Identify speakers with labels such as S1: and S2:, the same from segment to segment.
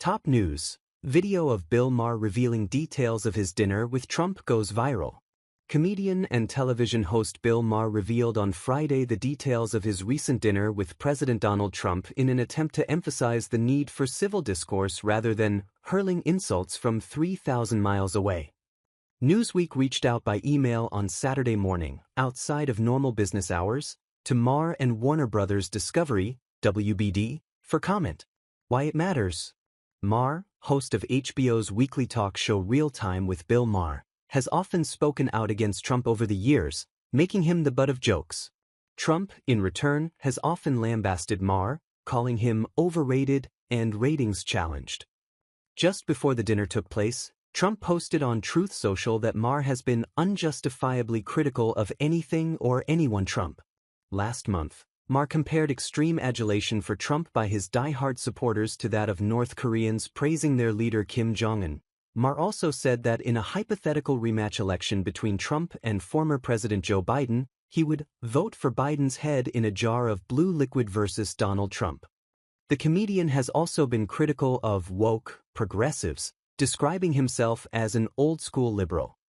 S1: Top news. Video of Bill Maher revealing details of his dinner with Trump goes viral. Comedian and television host Bill Maher revealed on Friday the details of his recent dinner with President Donald Trump in an attempt to emphasize the need for civil discourse rather than hurling insults from 3,000 miles away. Newsweek reached out by email on Saturday morning, outside of normal business hours, to Maher and Warner Brothers Discovery, WBD, for comment. Why it matters. Maher, host of HBO's weekly talk show Real Time with Bill Maher, has often spoken out against Trump over the years, making him the butt of jokes. Trump, in return, has often lambasted Maher, calling him overrated and ratings challenged. Just before the dinner took place, Trump posted on Truth Social that Maher has been unjustifiably critical of anything or anyone Trump. Last month, Maher compared extreme adulation for Trump by his die-hard supporters to that of North Koreans praising their leader Kim Jong-un. Maher also said that in a hypothetical rematch election between Trump and former President Joe Biden, he would vote for Biden's head in a jar of blue liquid versus Donald Trump. The comedian has also been critical of woke progressives, describing himself as an old-school liberal.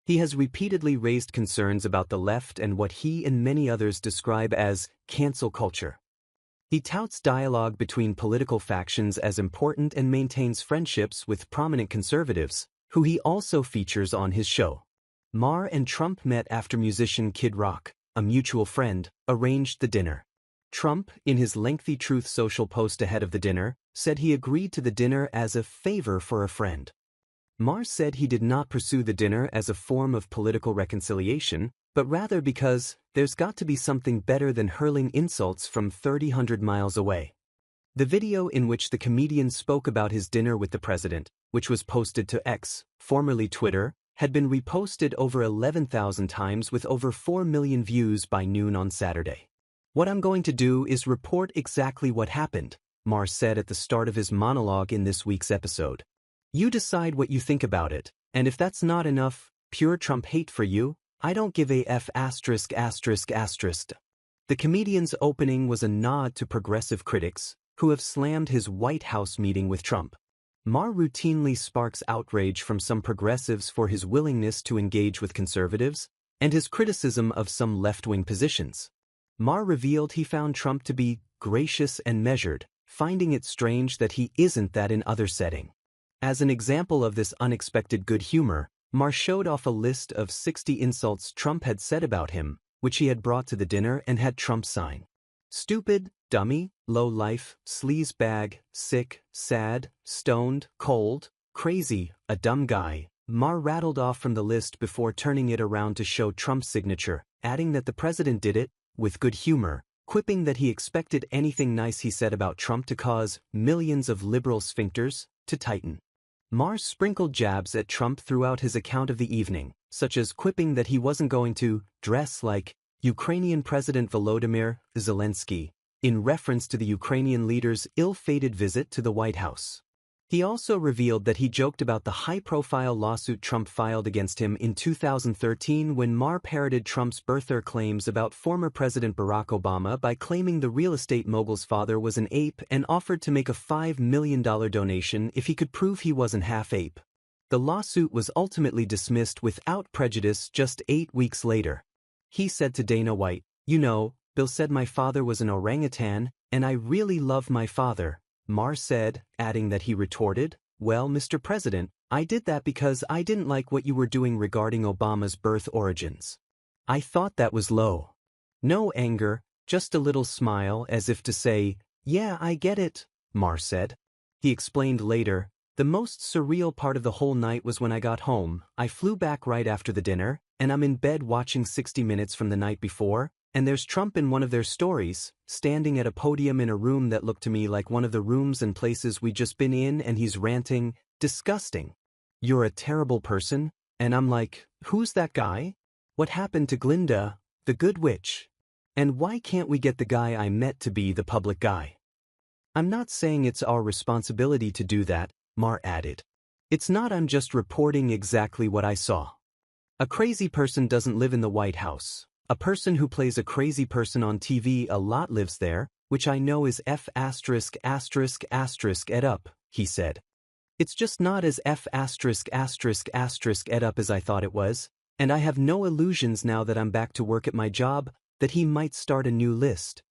S1: He has repeatedly raised concerns about the left and what he and many others describe as cancel culture. He touts dialogue between political factions as important and maintains friendships with prominent conservatives, who he also features on his show. Maher and Trump met after musician Kid Rock, a mutual friend, arranged the dinner. Trump, in his lengthy Truth Social post ahead of the dinner, said he agreed to the dinner as a favor for a friend. Maher said he did not pursue the dinner as a form of political reconciliation, but rather because there's got to be something better than hurling insults from 3,000 miles away. The video in which the comedian spoke about his dinner with the president, which was posted to X, formerly Twitter, had been reposted over 11,000 times with over 4 million views by noon on Saturday. What I'm going to do is report exactly what happened, Maher said at the start of his monologue in this week's episode. You decide what you think about it, and if that's not enough pure Trump hate for you, I don't give a f*******. The comedian's opening was a nod to progressive critics, who have slammed his White House meeting with Trump. Maher routinely sparks outrage from some progressives for his willingness to engage with conservatives, and his criticism of some left-wing positions. Maher revealed he found Trump to be gracious and measured, finding it strange that he isn't that in other settings. As an example of this unexpected good humor, Maher showed off a list of 60 insults Trump had said about him, which he had brought to the dinner and had Trump sign. Stupid, dummy, low life, sleaze bag, sick, sad, stoned, cold, crazy, a dumb guy. Maher rattled off from the list before turning it around to show Trump's signature, adding that the president did it with good humor, quipping that he expected anything nice he said about Trump to cause millions of liberal sphincters to tighten. Maher sprinkled jabs at Trump throughout his account of the evening, such as quipping that he wasn't going to dress like Ukrainian President Volodymyr Zelensky, in reference to the Ukrainian leader's ill-fated visit to the White House. He also revealed that he joked about the high-profile lawsuit Trump filed against him in 2013 when Maher parroted Trump's birther claims about former President Barack Obama by claiming the real estate mogul's father was an ape and offered to make a $5 million donation if he could prove he wasn't half ape. The lawsuit was ultimately dismissed without prejudice just 8 weeks later. He said to Dana White, "You know, Bill said my father was an orangutan, and I really love my father." Maher said, adding that he retorted, "Well, Mr. President, I did that because I didn't like what you were doing regarding Obama's birth origins. I thought that was low." No anger, just a little smile as if to say, "Yeah, I get it," Maher said. He explained later, "The most surreal part of the whole night was when I got home. I flew back right after the dinner, and I'm in bed watching 60 Minutes from the night before, and there's Trump in one of their stories, standing at a podium in a room that looked to me like one of the rooms and places we'd just been in, and he's ranting, 'Disgusting. You're a terrible person,' and I'm like, 'Who's that guy? What happened to Glinda, the good witch? And why can't we get the guy I met to be the public guy?' I'm not saying it's our responsibility to do that," Maher added. "It's not I'm just reporting exactly what I saw. A crazy person doesn't live in the White House. A person who plays a crazy person on TV a lot lives there, which I know is f******* et up," he said. It's just not as ed up as I thought it was, and I have no illusions now that I'm back to work at my job that he might start a new list.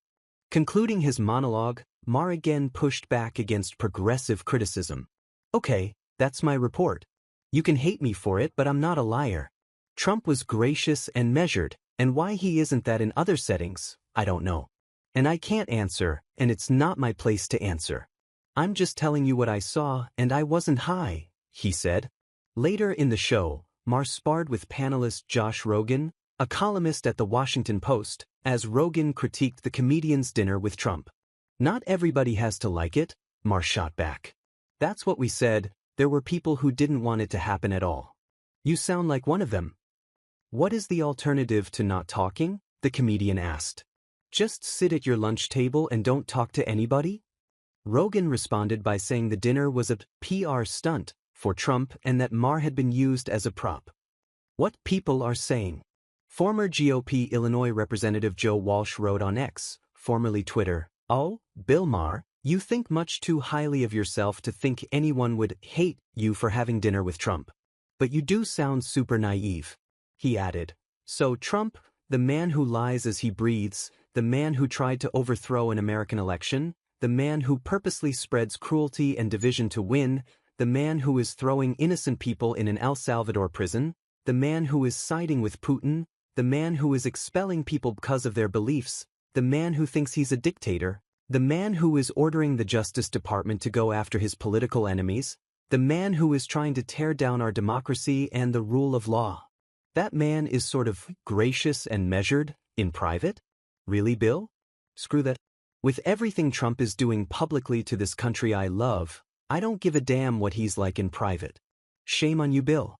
S1: Concluding his monologue, Maher again pushed back against progressive criticism. Okay, that's my report. You can hate me for it, but I'm not a liar. Trump was gracious and measured, and why he isn't that in other settings, I don't know. And I can't answer, and it's not my place to answer. I'm just telling you what I saw, and I wasn't high, he said. Later in the show, Maher sparred with panelist Josh Rogan, a columnist at The Washington Post, as Rogan critiqued the comedian's dinner with Trump. Not everybody has to like it, Maher shot back. That's what we said, there were people who didn't want it to happen at all. You sound like one of them. What is the alternative to not talking? The comedian asked. Just sit at your lunch table and don't talk to anybody? Rogan responded by saying the dinner was a PR stunt for Trump and that Maher had been used as a prop. What people are saying. Former GOP Illinois Representative Joe Walsh wrote on X, formerly Twitter, "Oh, Bill Maher, you think much too highly of yourself to think anyone would hate you for having dinner with Trump. But you do sound super naive." He added, "So Trump, the man who lies as he breathes, the man who tried to overthrow an American election, the man who purposely spreads cruelty and division to win, the man who is throwing innocent people in an El Salvador prison, the man who is siding with Putin, the man who is expelling people because of their beliefs, the man who thinks he's a dictator, the man who is ordering the Justice Department to go after his political enemies, the man who is trying to tear down our democracy and the rule of law. That man is sort of gracious and measured in private? Really, Bill? Screw that. With everything Trump is doing publicly to this country I love, I don't give a damn what he's like in private. Shame on you, Bill.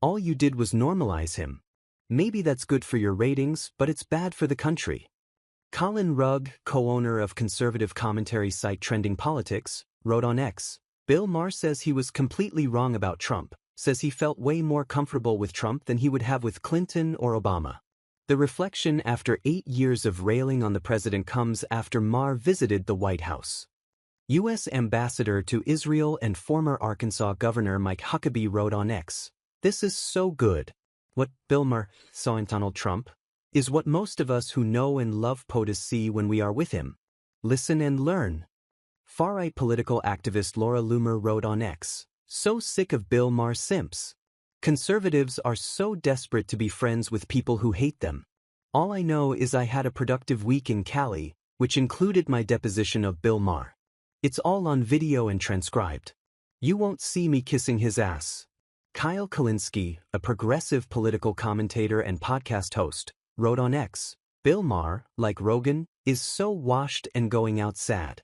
S1: All you did was normalize him. Maybe that's good for your ratings, but it's bad for the country." Colin Rugg, co-owner of conservative commentary site Trending Politics, wrote on X, "Bill Maher says he was completely wrong about Trump, says he felt way more comfortable with Trump than he would have with Clinton or Obama." The reflection after 8 years of railing on the president comes after Maher visited the White House. U.S. Ambassador to Israel and former Arkansas Governor Mike Huckabee wrote on X, "This is so good. What Bill Maher saw in Donald Trump is what most of us who know and love POTUS see when we are with him. Listen and learn." Far-right political activist Laura Loomer wrote on X, "So sick of Bill Maher simps. Conservatives are so desperate to be friends with people who hate them. All I know is I had a productive week in Cali, which included my deposition of Bill Maher. It's all on video and transcribed. You won't see me kissing his ass." Kyle Kulinski, a progressive political commentator and podcast host, wrote on X, "Bill Maher, like Rogan, is so washed and going out sad.